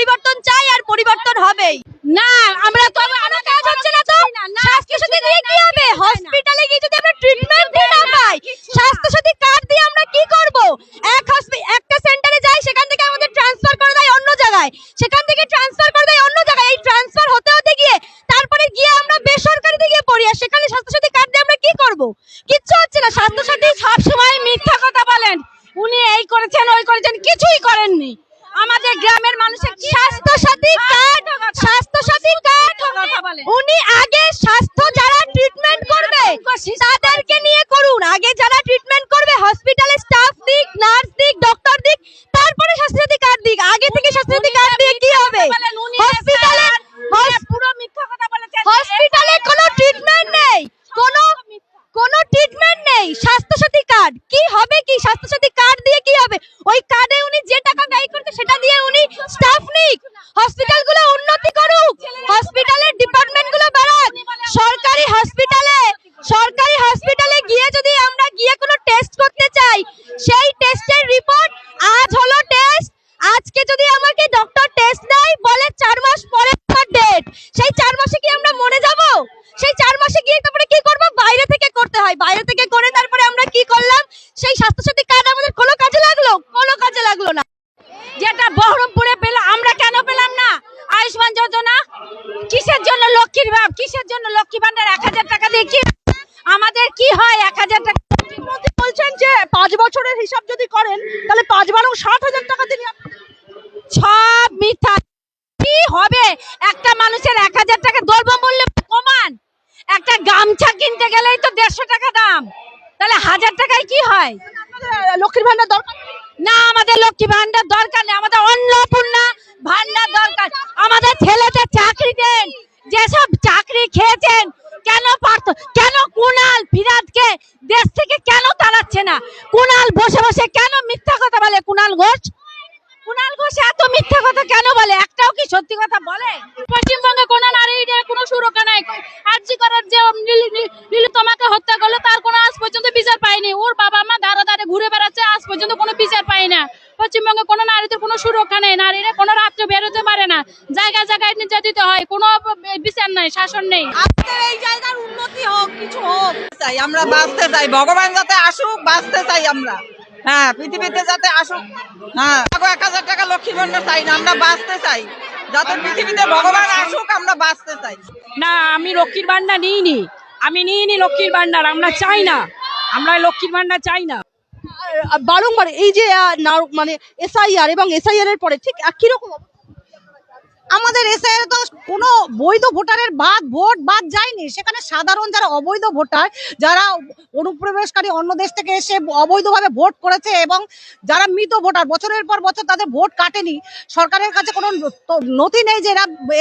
পরিবর্তন চাই আর পরিবর্তন হবেই। না আমরা তো কোনো কাজ হচ্ছে না, তো স্বাস্থ্যসাথী দিয়ে কি হবে? হসপিটালে গিয়ে যদি আমরা ট্রিটমেন্ট না পাই, স্বাস্থ্যসাথী কার্ড দিয়ে আমরা কি করব? একটা সেন্টারে যাই, সেখান থেকে আমাদের ট্রান্সফার করে দেয় অন্য জায়গায়, সেখান থেকে ট্রান্সফার করে দেয় অন্য জায়গায়। এই ট্রান্সফার হতে হতে গিয়ে তারপরে গিয়ে আমরা বেসরকারিতে গিয়ে পড়ি, আর সেখানে স্বাস্থ্যসাথী কার্ড দিয়ে আমরা কি করব? কিচ্ছু হচ্ছে না। স্বাস্থ্যসাথী সব সময় মিথ্যা কথা বলেন, উনি এই করেছেন ওই করেছেন, কিছুই করেননি। আমাদের গ্রামের মানুষের স্বাস্থ্যসাথী কার্ড, স্বাস্থ্যসাথী কার্ড উনি আগে স্বাস্থ্য যারা ট্রিটমেন্ট করবে তাদেরকে নিয়ে করুন। আগে যারা ট্রিটমেন্ট করবে হসপিটালে স্টাফ দিক, নার্স দিক, ডক্টর দিক, তারপরে স্বাস্থ্যসাথী কার্ড দিক। আগে থেকে স্বাস্থ্যসাথী কার্ড দিয়ে কি হবে? হসপিটালে পুরো মিথ্যা কথা বলেছেন। হসপিটালে কোনো ট্রিটমেন্ট নেই, কোনো ট্রিটমেন্ট নেই। স্বাস্থ্যসাথী কার্ড কি হবে? কি স্বাস্থ্যসাথী কার্ড দিয়ে কি হবে? ওই কার্ডে উনি যে টাকা ব্যয় করতে সেটা দিয়ে উনি স্টাফ নিক, হসপিটালগুলো উন্নতি করুক, হসপিটালের ডিপার্টমেন্টগুলো বাড়াক। সরকারি হসপিটালে গিয়ে যদি আমরা গিয়ে কোনো টেস্ট করতে চাই, সেই টেস্টের রিপোর্ট আজ হলো টেস্ট, আজকে যদি আমাকে ডক্টর টেস্ট দেয় বলে 4 মাস পরে আমার ডেট, সেই 4 মাসে কি আমরা মরে যাব? সেই 4 মাসে গিয়ে তারপরে কি করব? বাইরে থেকে করতে হয়, বাইরে থেকে করে তারপরে আমরা কি করলাম? সেই স্বাস্থ্যসাথী কার্ড আমাদের কোনো কাজে লাগলো? কোনো কাজে লাগলো না। যেটা বহরমপুরে পেলাম, আমরা কেন পেলাম না? আয়ুষ্মান যোজনা কিসের জন্য? লক্ষ্মীর ভাব কিসের জন্য? লক্ষ্মী ভান্ডার 1000 টাকা দিয়ে কি আমাদের কি হয়? 1000 টাকা বলছেন যে 5 বছরের হিসাব যদি করেন তাহলে 5 বারং 60,000 টাকা দিলে সব মিথ্যা। কি হবে? একটা মানুষের 1000 টাকা দ্রব্যমূল্য কমান, একটা গামছা কিনতে গেলেই তো 150 টাকা দাম, তাহলে 1000 টাকায় কি হয়? লক্ষ্মীর ভান্ডার দরকার না, আমাদের লক্ষ্মী ভান্ডার দরকার নেই, আমাদের অন্নপূর্ণা ভান্ডার দরকার। আমাদের ছেলেদের চাকরি দেন, যেসব চাকরি খেয়েছেন কেন পারত? কেন কুণাল ফিরাদকে দেশ থেকে কেন তাড়াচ্ছে না? কুণাল বসে বসে কেন মিথ্যা কথা বলে? কুণাল ঘোষ এত মিথ্যা কথা কেন বলে? একটাও কি সত্যি কথা বলে? পশ্চিমবঙ্গে কোনো নারীর কোনো সুরক্ষা নাই। আরজি করার যে নীলুতমাকে হত্যা করলো, তার কোনো আজ পর্যন্ত বিচার পায়নি। ওর বাবা মা ধারে ধারে ঘুরে বেড়াচ্ছে, আজ পর্যন্ত কোনো বিচার পায় না। পশ্চিমবঙ্গে কোনো নারীদের কোনো সুরক্ষা নেই, নারীরা কোনো রাত্রে বেরোতে পারে না, জায়গায় জায়গায় নির্যাতিত হয়, কোনো বিচার নাই, শাসন নেই। এই জায়গার উন্নতি হোক, কিছু হোক চাই, আমরা বাঁচতে চাই, ভগবান যাতে আসুক, বাঁচতে চাই আমরা। হ্যাঁ, পৃথিবীতে যাতে আসুক। হ্যাঁ, 1000 টাকা লক্ষ্মী ভান্ডার চাই না, আমরা বাঁচতে চাই, যাতে পৃথিবীতে ভগবান আসুক, আমরা বাঁচতে চাই। না, আমি লক্ষ্মীর ভান্ডার নিইনি, লক্ষ্মীর ভান্ডার আমরা চাই না, আমরা লক্ষ্মীর ভান্ডার চাই না। বারংবার এই যে মানে এসআইআর এবং এসআইআর এর পরে ঠিক একই রকম আমাদের এসআইআর তো কোনো বৈধ ভোটারের ভোট বাদ যায়নি। সেখানে সাধারণ যারা অবৈধ ভোটার, যারা অনুপ্রবেশকারী অন্য দেশ থেকে এসে অবৈধভাবে ভোট করেছে এবং যারা মৃত ভোটার বছরের পর বছর তাদের ভোট কাটেনি, সরকারের কাছে কোনো নথি নেই যে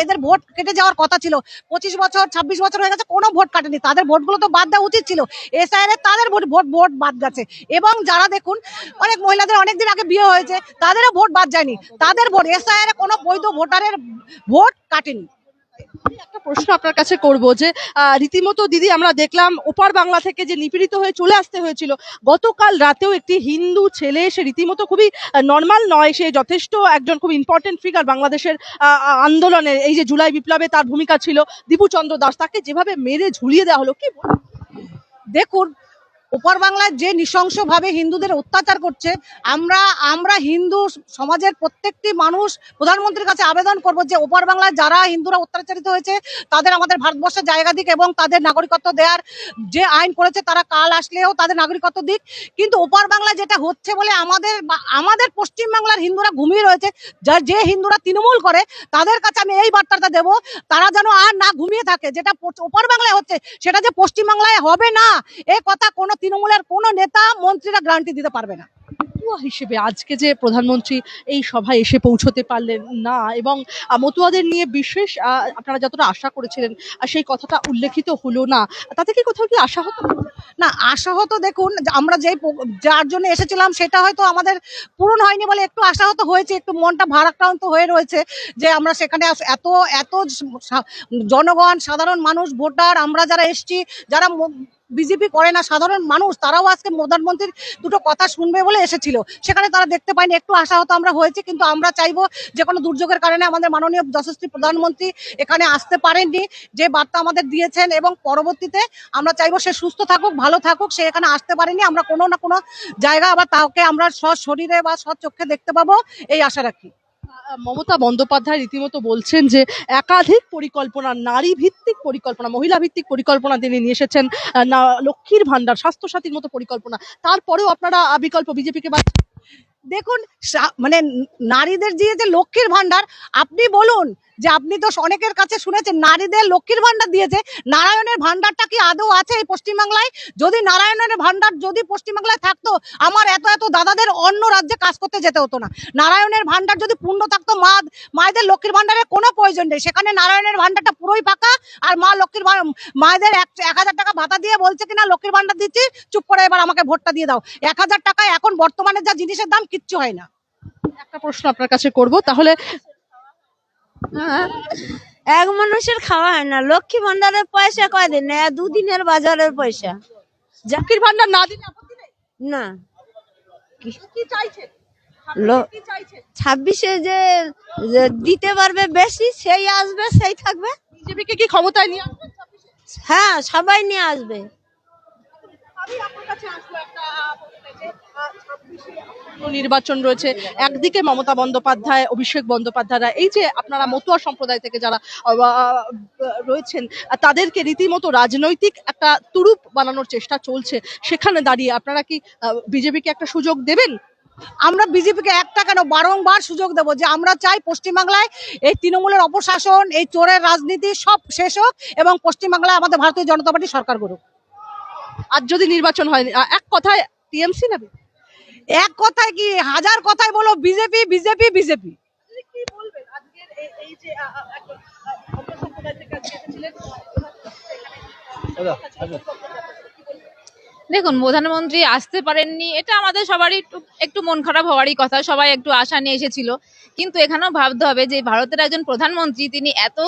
এদের ভোট কেটে যাওয়ার কথা ছিল। 25 বছর 26 বছর হয়ে গেছে, কোনো ভোট কাটেনি, তাদের ভোটগুলো তো বাদ দেওয়া উচিত ছিল। এসআইআর তাদের ভোট বাদ গেছে। এবং যারা দেখুন অনেক মহিলাদের অনেকদিন আগে বিয়ে হয়েছে, তাদেরও ভোট বাদ যায়নি, তাদের ভোট এসআইআর কোনো বৈধ ভোটারের ভোট কাটেনি। একটা প্রশ্ন আপনার কাছে করব যে রীতিমতো দিদি আমরা দেখলাম ওপার বাংলা থেকে যে নিপীড়িত হয়ে চলে আসতে হয়েছিল, গতকাল রাতেও একটি হিন্দু ছেলে সে রীতিমতো খুবই নর্মাল নয়, সে যথেষ্ট একজন খুব ইম্পর্টেন্ট ফিগার বাংলাদেশের আন্দোলনের, এই যে জুলাই বিপ্লবে তার ভূমিকা ছিল, দীপু চন্দ্র দাস, তাকে যেভাবে মেরে ঝুলিয়ে দেওয়া হলো, কি দেখুন ওপার বাংলায় যে নৃশংসভাবে হিন্দুদের অত্যাচার করছে, আমরা হিন্দু সমাজের প্রত্যেকটি মানুষ প্রধানমন্ত্রীর কাছে আবেদন করব যে ওপার বাংলায় যারা হিন্দুরা অত্যাচারিত হয়েছে তাদের আমাদের ভারতবর্ষের জায়গা দিক এবং তাদের নাগরিকত্ব দেওয়ার যে আইন করেছে তারা কাল আসলেও তাদের নাগরিকত্ব দিক। কিন্তু ওপার বাংলায় যেটা হচ্ছে বলে আমাদের পশ্চিমবাংলার হিন্দুরা ঘুমিয়ে রয়েছে, যে হিন্দুরা তৃণমূল করে তাদের কাছে আমি এই বার্তাটা দেব, তারা যেন আর না ঘুমিয়ে থাকে। যেটা ওপার বাংলায় হচ্ছে সেটা যে পশ্চিমবাংলায় হবে না, এই কথা কোনো তৃণমূলের কোনো নেতা মন্ত্রীরা গ্যারান্টি দিতে পারবে না। হিসেবে আজকে যে প্রধানমন্ত্রী এই সভায় এসে পৌঁছতে পারলেন না এবং মতুয়াদের নিয়ে বিশেষ আপনারা যতটা আশা করেছিলেন সেই কথাটা উল্লেখিত হলো না, তাতে কি কোথাও কি আশাহত? না, আশাহত দেখুন আমরা যার জন্য এসেছিলাম সেটা হয়তো আমাদের পূরণ হয়নি বলে একটু আশাহত হয়েছে, একটু মনটা ভারাক্রান্ত হয়ে রয়েছে যে আমরা সেখানে এত জনগণ, সাধারণ মানুষ, ভোটার, আমরা যারা এসছি, যারা বিজেপি করে না, সাধারণ মানুষ তারাও আজকে প্রধানমন্ত্রীর দুটো কথা শুনবে বলে এসেছিল, সেখানে তারা দেখতে পায়নি। একটু আশাহত আমরা হয়েছি, কিন্তু আমরা চাইবো যে কোনো দুর্যোগের কারণে আমাদের মাননীয় যশস্বী প্রধানমন্ত্রী এখানে আসতে পারেননি, যে বার্তা আমাদের দিয়েছেন, এবং পরবর্তীতে আমরা চাইবো সে সুস্থ থাকুক, ভালো থাকুক। সে এখানে আসতে পারেনি, আমরা কোনো না কোনো জায়গা আবার তাকে আমরা সশরীরে বা সচক্ষে দেখতে পাবো, এই আশা রাখি। মমতা বন্দ্যোপাধ্যায় রীতিমতো বলছেন যে একাধিক পরিকল্পনা, নারী ভিত্তিক পরিকল্পনা, মহিলা ভিত্তিক পরিকল্পনা তিনি নিয়ে এসেছেন, লক্ষ্মীর ভান্ডার, স্বাস্থ্যসাথীর মতো পরিকল্পনা। তারপরেও আপনারা বিকল্প বিজেপিকে দেখুন, মানে নারীদের যে লক্ষ্মীর ভান্ডার, আপনি বলুন যে আপনি তো অনেকের কাছে শুনেছেন নারীদের লক্ষ্মীর ভান্ডার দিয়েছে, নারায়ণের ভান্ডারটা কি আদৌ আছে এই পশ্চিমবাংলায়? যদি নারায়ণের ভান্ডার যদি পশ্চিমবাংলায় থাকতো, আমার এত এত দাদাদের অন্য রাজ্যে কাজ করতে যেতে হতো না। নারায়ণের ভান্ডার যদি পূর্ণ থাকতো, মায়েদের লক্ষ্মীর ভান্ডারের কোনো প্রয়োজন নেই। সেখানে নারায়ণের ভান্ডারটা পুরোই ফাঁকা, আর মা লক্ষ্মীর মায়েদের 1000 টাকা ভাতা দিয়ে বলছে কিনা লক্ষ্মীর ভান্ডার দিচ্ছি, চুপ করে এবার আমাকে ভোটটা দিয়ে দাও। 1000 টাকায় এখন বর্তমানে যা জিনিসের দাম, কিচ্ছু হয় না। একটা প্রশ্ন আপনার কাছে করব, তাহলে এক মানুষের খাওয়া হয় না, লক্ষ্মী ভান্ডারের পয়সা কয়দিন, দুদিনের বাজারের পয়সা। লক্ষ্মীর ভান্ডার না দিলে আপত্তি নেই? না, কি চাইছেন? 26-এ যে দিতে পারবে বেশি, সেই আসবে, সেই থাকবে। বিজেপিকে কি ক্ষমতায় নিয়ে আসবেন? হ্যাঁ, সবাই নিয়ে আসবে। নির্বাচন রয়েছে, একদিকে মমতা বন্দ্যোপাধ্যায়, অভিষেক বন্দ্যোপাধ্যায়রা, এই যে আপনারা মতুয়া সম্প্রদায় থেকে যারা রয়েছেন, তাদেরকে রীতিমতো রাজনৈতিক একটা তুরুপ বানানোর চেষ্টা চলছে, সেখানে দাঁড়িয়ে আপনারা কি বিজেপিকে একটা সুযোগ দেবেন? আমরা বিজেপিকে একটা কেন, বারংবার সুযোগ দেবো, যে আমরা চাই পশ্চিমবাংলায় এই তৃণমূলের অপশাসন, এই চোরের রাজনীতি সব শেষ হোক, এবং পশ্চিমবাংলায় আমাদের ভারতীয় জনতা পার্টি সরকার করুক। আর যদি নির্বাচন হয়, এক কথায় টিএমসি নেবে? এক কথায় কি, হাজার কথায় বলো বিজেপি বিজেপি বিজেপি। কি বলবেন আজকের এই যে অন্য সম্প্রদায় থেকে আজকে এসেছিলেন? দেখুন, প্রধানমন্ত্রী আসতে পারেননি, এটা আমাদের সবারই একটু মন খারাপ হওয়ারই কথা। সবাই একটু আশা নিয়ে এসেছিল, কিন্তু এখানেও ভাবতে হবে যে ভারতের একজন প্রধানমন্ত্রী, তিনি এত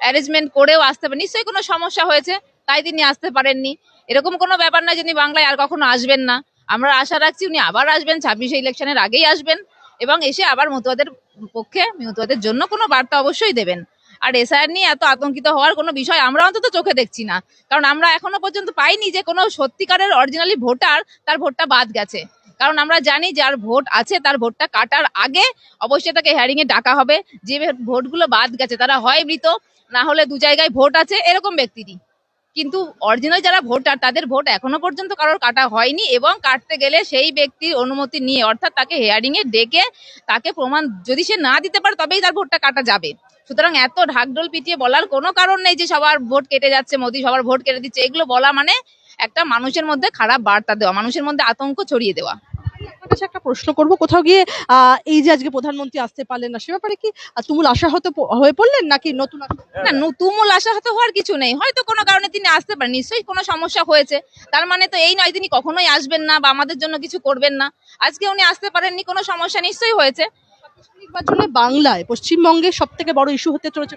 অ্যারেঞ্জমেন্ট করেও আসতে পারেন, নিশ্চয়ই কোনো সমস্যা হয়েছে, তাই তিনি আসতে পারেননি। এরকম কোনো ব্যাপার না যিনি বাংলায় আর কখনো আসবেন না। আমরা আশা রাখছি উনি আবার আসবেন, 26 ইলেকশনের আগেই আসবেন, এবং এসে আবার মতুয়াদের পক্ষে, মতুয়াদের জন্য কোনো বার্তা অবশ্যই দেবেন। আর এসআইআর নিয়ে এত আতঙ্কিত হওয়ার কোনো বিষয় আমরা অন্তত চোখে দেখছি না, কারণ আমরা এখনো পর্যন্ত পাইনি যে কোনো সত্যিকারের অরিজিনালি ভোটার তার ভোটটা বাদ গেছে। কারণ আমরা জানি যার ভোট আছে তার ভোটটা কাটার আগে অবশ্যই তাকে হেয়ারিং এ ডাকা হবে। যে ভোটগুলো বাদ গেছে তারা হয় মৃত, না হলে 2 জায়গায় ভোট আছে, এরকম ব্যক্তিরই। কিন্তু অরিজিনাল যারা ভোটার তাদের ভোট এখনো পর্যন্ত কারোর কাটা হয়নি, এবং কাটতে গেলে সেই ব্যক্তির অনুমতি নিয়ে, অর্থাৎ তাকে হেয়ারিং এ ডেকে তাকে প্রমাণ যদি সে না দিতে পারে তবেই তার ভোটটা কাটা যাবে। সুতরাং এত ঢাকঢোল পিটিয়ে বলার কোনো কারণ নেই যে সবার ভোট কেটে যাচ্ছে, মোদি সবার ভোট কেটে দিচ্ছে। এগুলো বলা মানে একটা মানুষের মধ্যে খারাপ বার্তা দেওয়া, মানুষের মধ্যে আতঙ্ক ছড়িয়ে দেওয়া। একটা প্রশ্ন করব, কোথাও গিয়ে এই যে আজকে প্রধানমন্ত্রী আসতে পারলেন না, সে ব্যাপারে কি তুমুল আশাহত হয়ে পড়লেন, নাকি নতুন না, তুমুল আশাহত হওয়ার কিছু নেই। হয়তো কোনো কারণে তিনি আসতে পারেন, নিশ্চয়ই কোনো সমস্যা হয়েছে, তার মানে তো এই নয় তিনি কখনোই আসবেন না বা আমাদের জন্য কিছু করবেন না। আজকে উনি আসতে পারেননি, কোনো সমস্যা নিশ্চয়ই হয়েছে। নির্বাচনে বাংলায়, পশ্চিমবঙ্গে সব থেকে বড় ইস্যু হতে চলেছে।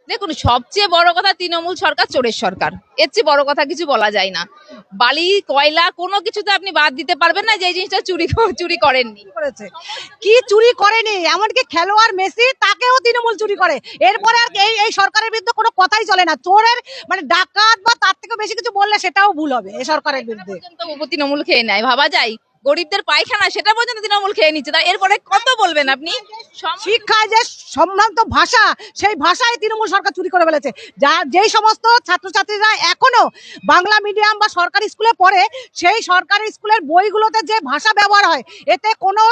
দেখুন, সবচেয়ে বড় কথা তৃণমূল সরকার চোরের সরকার, এর চেয়ে বড় কথা কিছু বলা যায় না। বালি, কয়লা কোনো কিছুতে আপনি বাদ দিতে পারবেন না যে এই জিনিসটা চুরি করেননি। করেছে কি, চুরি করেনি? এমনকি খেলোয়াড় মেসি, তাকেও তৃণমূল চুরি করে। এরপরে আর এই সরকারের বিরুদ্ধে কোনো কথাই চলে না। চোরের মানে ডাকাত বা তার থেকে বেশি কিছু বললে সেটাও ভুল হবে এই সরকারের বিরুদ্ধে। তৃণমূল খেয়ে নেয়, ভাবা যায়। গরিবদের পায়খানা সেটা পর্যন্ত তৃণমূল খেয়ে নিচ্ছে, তাই এরপরে কত বলবেন আপনি? শিক্ষায় যে সম্ভ্রান্ত ভাষা, সেই ভাষায় তৃণমূল সরকার চুরি করে ফেলেছে। যেই সমস্ত ছাত্রছাত্রীরা এখনো বাংলা মিডিয়াম বা সরকারি স্কুলে পড়ে, সেই সরকারি স্কুলের বইগুলোতে যে ভাষা ব্যবহার হয়, এতে কোনো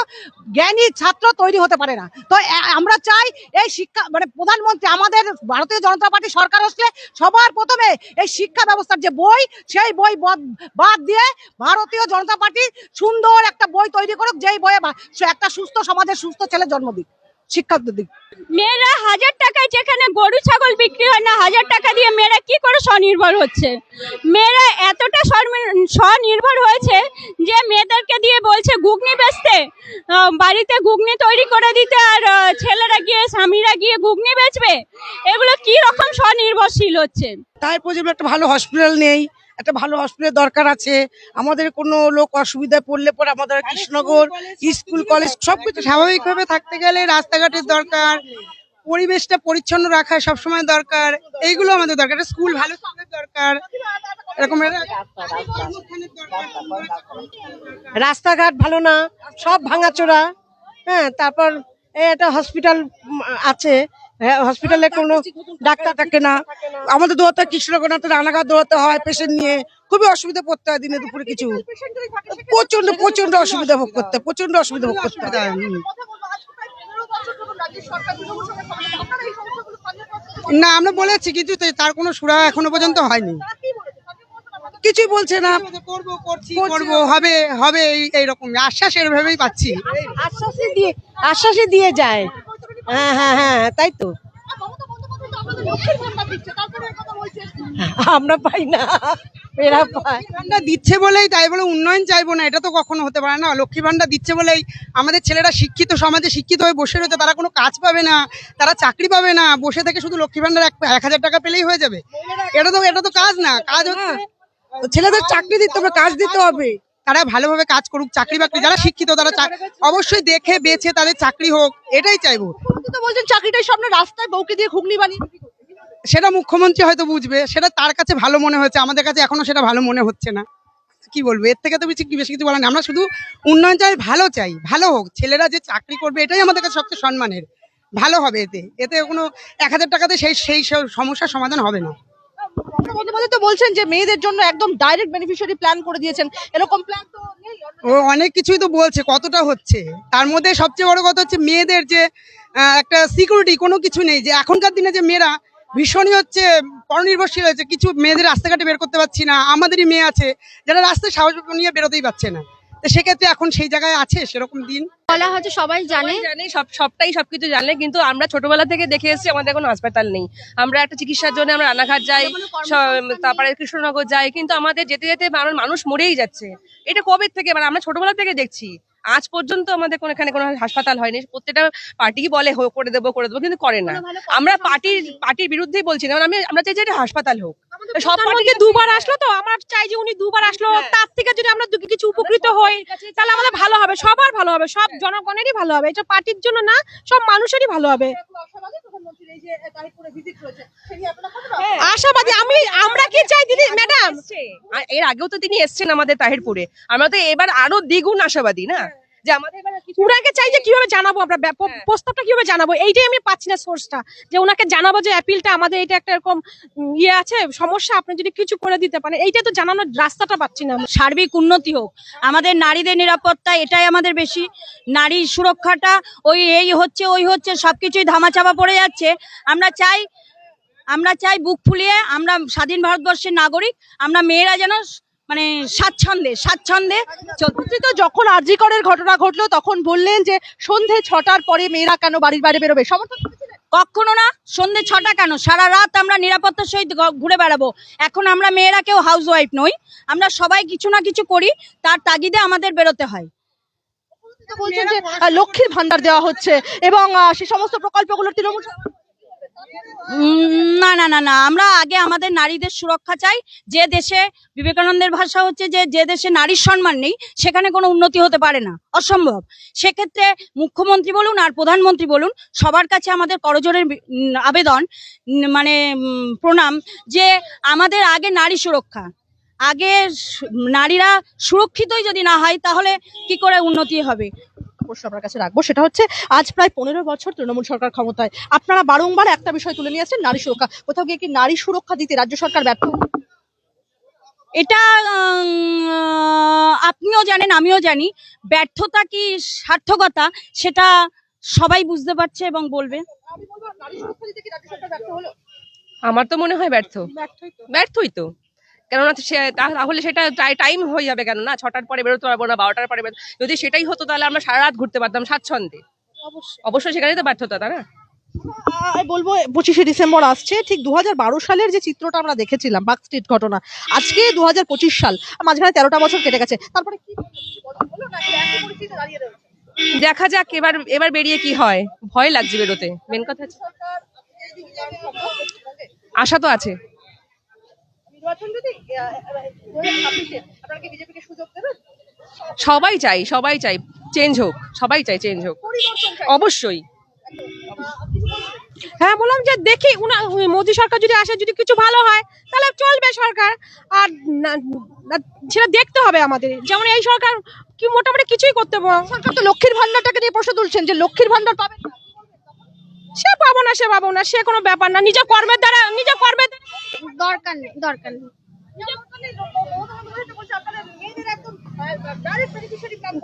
জ্ঞানী ছাত্র তৈরি হতে পারে না। তো আমরা চাই এই শিক্ষা, মানে প্রধানমন্ত্রী, আমাদের ভারতীয় জনতা পার্টি সরকার আসলে সবার প্রথমে এই শিক্ষা ব্যবস্থার যে বই, সেই বই বাদ দিয়ে ভারতীয় জনতা পার্টি সুন্দর একটা বই তৈরি করুক, যেই বইয়ে একটা সুস্থ সমাজের সুস্থ ছেলে জন্ম দিক, শিক্ষার দিক। মেয়েরা 1000 টাকায় যেখানে গরু ছাগল বিক্রি হয় না, 1000 টাকা দিয়ে মেয়েরা কি করে স্বনির্ভর হচ্ছে? মেয়েরা এতটা স্বনির্ভর হয়েছে যে মেয়েদেরকে দিয়ে বলছে ঘুগনি বেচতে, বাড়িতে ঘুগনি তৈরি করে দিতে, আর ছেলেরা গিয়ে, স্বামীরা গিয়ে ঘুগনি বেচবে। এগুলো কি রকম স্বনির্ভরশীল হচ্ছে? তারপর যেমন একটা ভালো হসপিটাল নেই, একটা ভালো হসপিটাল দরকার আছে। আমাদের কোনো লোক অসুবিধায় পড়লে পরে আমাদের কৃষ্ণনগর স্কুল কলেজ সবকিছু স্বাভাবিকভাবে থাকতে গেলে রাস্তাঘাটের দরকার, পরিবেশটা পরিচ্ছন্ন রাখা সবসময় দরকার, এইগুলো আমাদের দরকার। একটা স্কুল, ভালো স্কুলের দরকার, এরকম রাস্তাঘাট ভালো না, সব ভাঙাচোরা। হ্যাঁ, তারপর একটা হসপিটাল আছে, হসপিটালে কোনো ডাক্তার থাকে না। আমাদের দৌড়াতে কৃষ্ণনগর রানাঘাট দৌড়াতে হয় পেশেন্ট নিয়ে, খুবই অসুবিধা পড়তে হয় দিনে দুপুরে কিছু, প্রচন্ড প্রচন্ড অসুবিধা ভোগ করতে, প্রচন্ড অসুবিধা ভোগ করতে হয়। না, আমরা বলেছি কিন্তু তার কোনো সুরা এখনো পর্যন্ত হয়নি, কিছুই বলছে না। করবো, হবে হবে এইরকম আশ্বাস এভাবেই পাচ্ছি, আশ্বাসই দিয়ে যায়। হ্যাঁ হ্যাঁ হ্যাঁ, তাই তো আমরা পাই না, এরা পায়। ভান্ডার দিচ্ছে বলেই তাই বলে উন্নয়ন চাইবো না, এটা তো কখনো হতে পারে না। লক্ষ্মী ভান্ডার দিচ্ছে বলেই আমাদের ছেলেরা শিক্ষিত, সমাজে শিক্ষিত হয়ে বসে রয়েছে, তারা কোনো কাজ পাবে না, তারা চাকরি পাবে না, বসে থেকে শুধু লক্ষ্মী ভান্ডার 1000 টাকা পেলেই হয়ে যাবে। এটা তো কাজ না, কাজ হচ্ছে ছেলেদের চাকরি দিতে হবে, কাজ দিতে হবে, তারা ভালোভাবে কাজ করুক, চাকরি বাকরি, যারা শিক্ষিত তারা অবশ্যই দেখে বেছে তাদের চাকরি হোক, এটাই চাইবো। তো বলছেন চাকরিটাই সামনে, রাস্তায় বউকে দিয়ে ঘুগনি বানিয়ে সেটা মুখ্যমন্ত্রী হয়তো বুঝবে, সেটা তার কাছে ভালো মনে হচ্ছে, আমাদের কাছে এখনো সেটা ভালো মনে হচ্ছে না। কি বলবো, এর থেকে তো বেশি কিছু বলার নেই। আমরা শুধু উন্নয়ন চাই, ভালো চাই, ভালো হোক, ছেলেরা যে চাকরি করবে এটাই আমাদের কাছে সবচেয়ে সম্মানের। ভালো হবে, এতে কোনো 1000 টাকাতে সেই সমস্যার সমাধান হবে না। তো বলছেন যে মেয়েদের জন্য একদম ডাইরেক্ট বেনিফিশিয়ারি প্ল্যান করে দিয়েছেন, এরকম প্ল্যান তো নেই। ও অনেক কিছুই তো বলছে, কতটা হচ্ছে, তার মধ্যে সবচেয়ে বড় কথা হচ্ছে মেয়েদের যে একটা সিকিউরিটি কোনো কিছু নেই। যে এখনকার দিনে যে মেয়েরা ভীষণই হচ্ছে পরনির্ভরশীল হয়েছে, কিছু মেয়েদের রাস্তাঘাটে বের করতে পারছি না। আমাদেরই মেয়ে আছে যারা রাস্তায় সাহস নিয়ে বেরোতেই পারছে না, তো সেক্ষেত্রে এখন সেই জায়গায় আছে সেরকম দিন বলা হচ্ছে সবাই জানে, সবটাই সবকিছু জানে, কিন্তু আমরা ছোটবেলা থেকে দেখে এসেছি আমাদের কোনো হাসপাতাল নেই। আমরা একটা চিকিৎসার জন্য আমরা রানাঘাট যাই, তারপরে কৃষ্ণনগর যাই, কিন্তু আমাদের যেতে যেতে মানুষ মরেই যাচ্ছে। এটা কবে থেকে, মানে আমরা ছোটবেলা থেকে দেখছি, আজ পর্যন্ত আমাদের এখানে কোনো হাসপাতাল হয়নি। প্রত্যেকটা পার্টি বলে করে দেবো কিন্তু করে না। আমরা পার্টির বিরুদ্ধেই বলছি না, আমরা চাই যে এটা হাসপাতাল হোক। সব পার্টিকে দুবার আসলো, তো আমরা চাই যে উনি দুবার আসলো, তার থেকে যদি আমরা কিছু উপকৃত হই তাহলে আমাদের ভালো হবে, সবার ভালো হবে, সব জনগণেরই ভালো হবে। এটা পার্টির জন্য না, সব মানুষেরই ভালো হবে। আশাবাদী আমরা কি চাই দিদি ম্যাডাম, এর আগেও তো তিনি এসছেন আমাদের তাহিরপুরে, আমরা তো এবার আরো দ্বিগুণ আশাবাদী না, যে আমাদের উনাকে চাই যে কিভাবে জানাবো আমরা, প্রস্তাবটা কিভাবে জানাবো, এইটাই আমি পাচ্ছি না সোর্সটা, যে ওনাকে জানাবো যে অ্যাপিলটা আমাদের এটা একটা এরকম ইয়ে আছে সমস্যা, আপনি যদি কিছু করে দিতে পারেন, এইটা তো জানানোর রাস্তাটা পাচ্ছি না। সার্বিক উন্নতি হোক, আমাদের নারীদের নিরাপত্তা এটাই আমাদের বেশি, নারী সুরক্ষাটা এই হচ্ছে ওই হচ্ছে সবকিছুই ধামাচাপা পড়ে যাচ্ছে। আমরা চাই বুক ফুলিয়ে, আমরা স্বাধীন ভারতবর্ষের নাগরিক, আমরা মেয়েরা যেন মানে স্বাচ্ছন্দ্যে তো যখন আরজি করের ঘটনা ঘটলো তখন বললেন যে সন্ধে 6টার পরে মেয়েরা কেন বাড়ির বাইরে বেরোবে, সমর্থন করেছিলেন? কখনো না, সন্ধ্যে 6টা কেন, সারা রাত আমরা নিরাপত্তার সহিত ঘুরে বেড়াবো। এখন আমরা মেয়েরা কেউ হাউস ওয়াইফ নই, আমরা সবাই কিছু না কিছু করি, তার তাগিদে আমাদের বেরোতে হয়। বলছেন যে লক্ষ্মীর ভান্ডার দেওয়া হচ্ছে এবং সে সমস্ত প্রকল্পগুলো তৃণমূল না না না না, আমরা আগে আমাদের নারীদের সুরক্ষা চাই। যে দেশে, বিবেকানন্দের ভাষা হচ্ছে যে দেশে নারীর সম্মান নেই সেখানে কোনো উন্নতি হতে পারে না, অসম্ভব। সেক্ষেত্রে মুখ্যমন্ত্রী বলুন আর প্রধানমন্ত্রী বলুন, সবার কাছে আমাদের করজোড়ের আবেদন, মানে প্রণাম, যে আমাদের আগে নারী সুরক্ষা, আগে নারীরা সুরক্ষিতই যদি না হয় তাহলে কি করে উন্নতি হবে। প্রশ্ন আপনার কাছে রাখবো, সেটা হচ্ছে আজ প্রায় 15 বছর তৃণমূল সরকার ক্ষমতায়, আপনারা বারংবার একটা বিষয় তুলে নিয়ে আসছেন, নারী সুরক্ষা। কোথাও গিয়ে কি নারী সুরক্ষা দিতে রাজ্য সরকার ব্যর্থ? এটা আপনিও জানেন আমিও জানি, ব্যর্থতা কি সার্থকতা সেটা সবাই বুঝতে পারছে এবং বলবে। আমার তো মনে হয় ব্যর্থই তো, কেননা তাহলে সেটা টাইম হয়ে যাবে কেন না, 6টার পরে বেরোতে পারবো না, 12টার পরে যদি সেটাই হতো তাহলে আমরা সারা রাত ঘুরতে পারতাম স্বাচ্ছন্দ্যে। অবশ্যই সেখানেই তো ব্যর্থতা, তাই না? বলবো 25শে ডিসেম্বর আসছে, ঠিক 2012 সালের যে চিত্রটা আমরা দেখেছিলাম বাক স্ট্রিট ঘটনা, আজকে 2025 সাল, মাঝখানে 13টা বছর কেটে গেছে, তারপরে কি দেখা যাক এবার বেরিয়ে কি হয়, ভয় লাগছে বেরোতে, মেন কথা। আশা তো আছে। নির্বাচন যদি 2026-এ আপনারা কি বিজেপিকে সুযোগ দেবেন? সবাই চাই চেঞ্জ হোক, সবাই চাই চেঞ্জ হোক, পরিবর্তন চাই। অবশ্যই। কিছু বলছেন? হ্যাঁ, বললাম যে দেখি মোদী সরকার যদি আসে, যদি কিছু ভালো হয় তাহলে চলবে সরকার, আর সেটা দেখতে হবে আমাদের। যেমন এই সরকার কি মোটামুটি কিছুই করতে সরকার তো লক্ষ্মীর ভান্ডারটাকে নিয়ে প্রশ্ন তুলছেন যে লক্ষ্মীর ভান্ডার পাবেন না। সে পাবো না সে কোনো ব্যাপার না, নিজের কর্মের দ্বারা দরকার নেই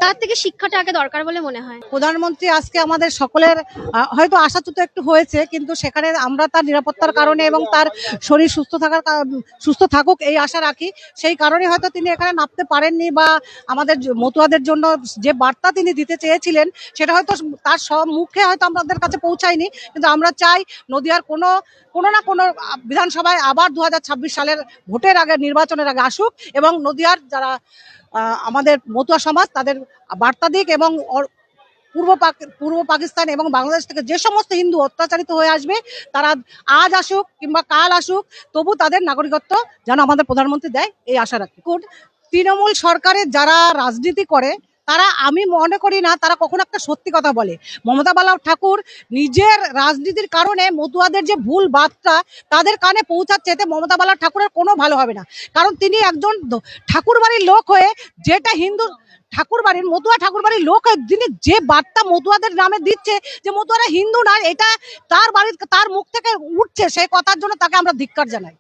তার থেকে শিক্ষাটা আগে দরকার বলে মনে হয়। প্রধানমন্ত্রী আজকে আমাদের সকলের হয়তো আশাচ্যুত একটু হয়েছে, কিন্তু সেখানে আমরা তার নিরাপত্তার কারণে এবং তার শরীর সুস্থ থাকুক এই আশা রাখি। সেই কারণে হয়তো তিনি এখানে নামতে পারেননি, বা আমাদের মতুয়াদের জন্য যে বার্তা তিনি দিতে চেয়েছিলেন সেটা হয়তো তার সব মুখে হয়তো আমাদের কাছে পৌঁছায়নি। কিন্তু আমরা চাই নদিয়ার কোনো না কোনো বিধানসভায় আবার 2026 সালের ভোটের আগে, নির্বাচনের আগে আসুক এবং নদিয়ার যারা আমাদের মতুয়া সমাজ তাদের বার্তা দিক, এবং পূর্ব পাকিস্তান এবং বাংলাদেশ থেকে যে সমস্ত হিন্দু অত্যাচারিত হয়ে আসবে তারা আজ আসুক কিংবা কাল আসুক, তবু তাদের নাগরিকত্ব যেন আমাদের প্রধানমন্ত্রী দেয় এই আশা রাখি। তৃণমূল সরকারের যারা রাজনীতি করে তারা, আমি মনে করি না তারা কখনো একটা সত্যি কথা বলে। মমতা বালা ঠাকুর নিজের রাজনীতির কারণে মতুয়াদের যে ভুল বার্তা তাদের কানে পৌঁছাচ্ছে, এতে মমতা বালা ঠাকুরের কোনো ভালো হবে না। কারণ তিনি একজন ঠাকুর বাড়ির লোক হয়ে, যেটা হিন্দু ঠাকুরবাড়ির মতুয়া ঠাকুরবাড়ির লোক হয়ে তিনি যে বার্তা মতুয়াদের নামে দিচ্ছে যে মতুয়ারা হিন্দু না, এটা তার মুখ থেকে উঠছে, সেই কথার জন্য তাকে আমরা ধিক্কার জানাই।